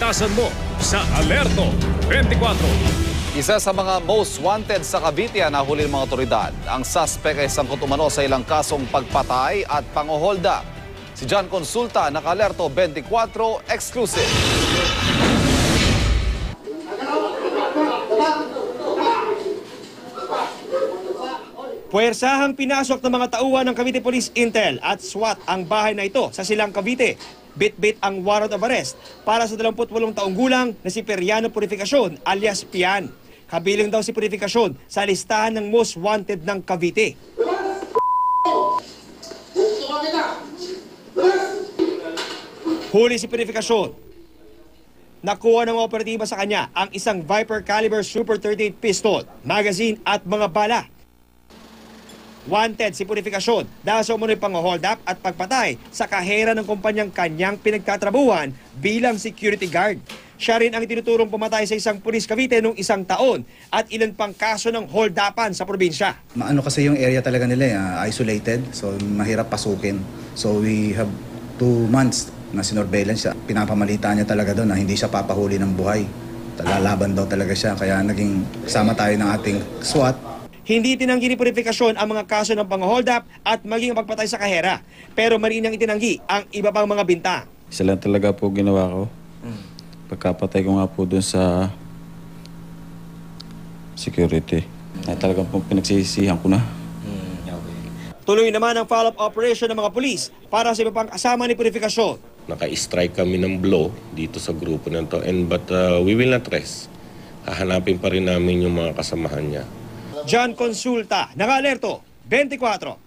Iiwasan mo sa Alerto 24. Isa sa mga most wanted sa Cavite na huli ng mga otoridad. Ang suspect ay sangkot umano sa ilang kasong pagpatay at pangoholda. Si John Consulta, naka-Alerto 24 exclusive. Puwersahang pinasok ng mga tauhan ng Cavite Police Intel at SWAT ang bahay na ito sa Silang Cavite. Bit-bit ang warrant of arrest para sa 28 taong gulang na si Periano Purificacion alias Pian. Kabilang daw si Purificacion sa listahan ng most wanted ng Cavite. Huli si Purificacion. Nakuha ng mga operatiba sa kanya ang isang Viper caliber Super 38 pistol, magazine at mga bala. Wanted si Purificacion dahil sa umunoy pang-hold up at pagpatay sa kahera ng kumpanyang kanyang pinagtatrabuhan bilang security guard. Siya rin ang itinuturong pumatay sa isang pulis Cavite noong 1 taon at ilan pang kaso ng hold-upan sa probinsya. Maano kasi yung area talaga nila, isolated, so mahirap pasukin. So we have 2 months na sinorveillance siya. Pinapamalita niya talaga doon na hindi siya papahuli ng buhay. Lalaban daw talaga siya, kaya naging kasama tayo ng ating SWAT. Hindi tinanggi ni Purificacion ang mga kaso ng pang-hold up at maging pagpatay sa kahera. Pero marinang itinanggi ang iba pang mga bintang. Isa lang talaga po ginawa ko. Pagkapatay ko nga po dun sa security. Na talagang po pinagsisisihan ko na. Tuloy naman ang follow-up operation ng mga pulis para sa iba pang kasama ni Purificacion. Naka-strike kami ng blow dito sa grupo na to. But we will not rest. Hahanapin pa rin namin yung mga kasamahan niya. John Consulta, naka-Alerto 24.